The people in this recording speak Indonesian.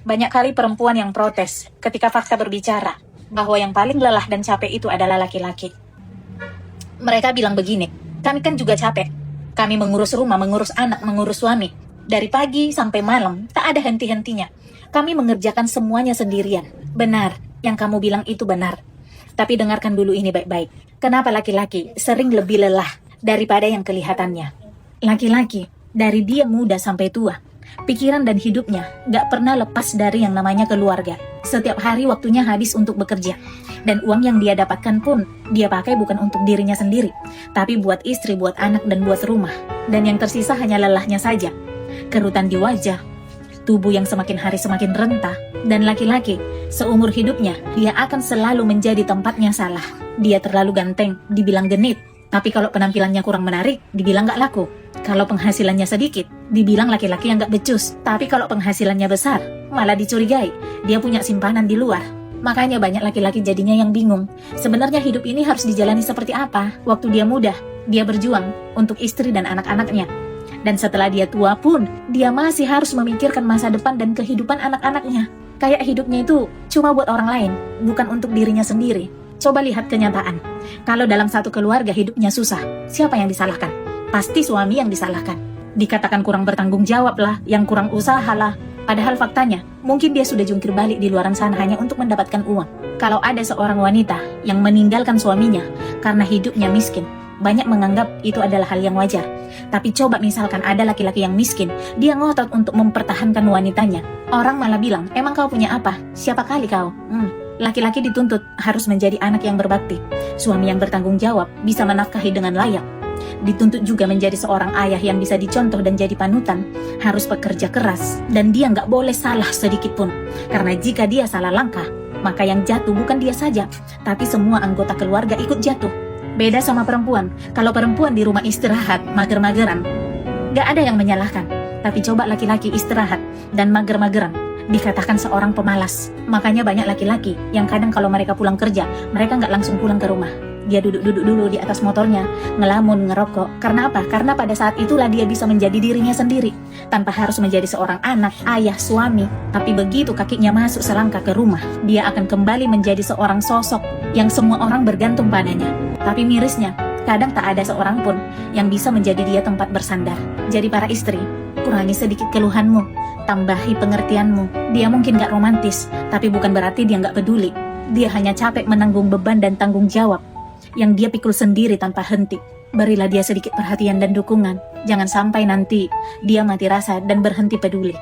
Banyak kali perempuan yang protes ketika fakta berbicara bahwa yang paling lelah dan capek itu adalah laki-laki. Mereka bilang begini, kami kan juga capek. Kami mengurus rumah, mengurus anak, mengurus suami. Dari pagi sampai malam, tak ada henti-hentinya. Kami mengerjakan semuanya sendirian. Benar, yang kamu bilang itu benar. Tapi dengarkan dulu ini baik-baik. Kenapa laki-laki sering lebih lelah daripada yang kelihatannya? Laki-laki, dari dia muda sampai tua, pikiran dan hidupnya gak pernah lepas dari yang namanya keluarga. Setiap hari waktunya habis untuk bekerja. Dan uang yang dia dapatkan pun, dia pakai bukan untuk dirinya sendiri, tapi buat istri, buat anak, dan buat rumah. Dan yang tersisa hanya lelahnya saja. Kerutan di wajah, tubuh yang semakin hari semakin rentah. Dan laki-laki, seumur hidupnya, dia akan selalu menjadi tempatnya salah. Dia terlalu ganteng, dibilang genit. Tapi kalau penampilannya kurang menarik, dibilang gak laku. Kalau penghasilannya sedikit, dibilang laki-laki yang gak becus. Tapi kalau penghasilannya besar, malah dicurigai. Dia punya simpanan di luar. Makanya banyak laki-laki jadinya yang bingung. Sebenarnya hidup ini harus dijalani seperti apa? Waktu dia muda, dia berjuang untuk istri dan anak-anaknya. Dan setelah dia tua pun, dia masih harus memikirkan masa depan dan kehidupan anak-anaknya. Kayak hidupnya itu cuma buat orang lain, bukan untuk dirinya sendiri. Coba lihat kenyataan. Kalau dalam satu keluarga hidupnya susah, siapa yang disalahkan? Pasti suami yang disalahkan. Dikatakan kurang bertanggung jawab lah, yang kurang usaha lah. Padahal faktanya, mungkin dia sudah jungkir balik di luaran sana hanya untuk mendapatkan uang. Kalau ada seorang wanita yang meninggalkan suaminya karena hidupnya miskin, banyak menganggap itu adalah hal yang wajar. Tapi coba misalkan ada laki-laki yang miskin, dia ngotot untuk mempertahankan wanitanya. Orang malah bilang, emang kau punya apa? Siapa kali kau? Laki-laki dituntut harus menjadi anak yang berbakti, suami yang bertanggung jawab, bisa menafkahi dengan layak. Dituntut juga menjadi seorang ayah yang bisa dicontoh dan jadi panutan, harus bekerja keras, dan dia nggak boleh salah sedikit pun. Karena jika dia salah langkah, maka yang jatuh bukan dia saja, tapi semua anggota keluarga ikut jatuh. Beda sama perempuan. Kalau perempuan di rumah istirahat, mager-mageran, nggak ada yang menyalahkan. Tapi coba laki-laki istirahat dan mager-mageran, dikatakan seorang pemalas. Makanya banyak laki-laki yang kadang kalau mereka pulang kerja, mereka nggak langsung pulang ke rumah. Dia duduk-duduk dulu di atas motornya, ngelamun, ngerokok. Karena apa? Karena pada saat itulah dia bisa menjadi dirinya sendiri, tanpa harus menjadi seorang anak, ayah, suami. Tapi begitu kakinya masuk selangkah ke rumah, dia akan kembali menjadi seorang sosok yang semua orang bergantung padanya. Tapi mirisnya, kadang tak ada seorang pun yang bisa menjadi dia tempat bersandar. Jadi para istri, kurangi sedikit keluhanmu, tambahi pengertianmu. Dia mungkin gak romantis, tapi bukan berarti dia gak peduli. Dia hanya capek menanggung beban dan tanggung jawab yang dia pikul sendiri tanpa henti. Berilah dia sedikit perhatian dan dukungan. Jangan sampai nanti dia mati rasa dan berhenti peduli.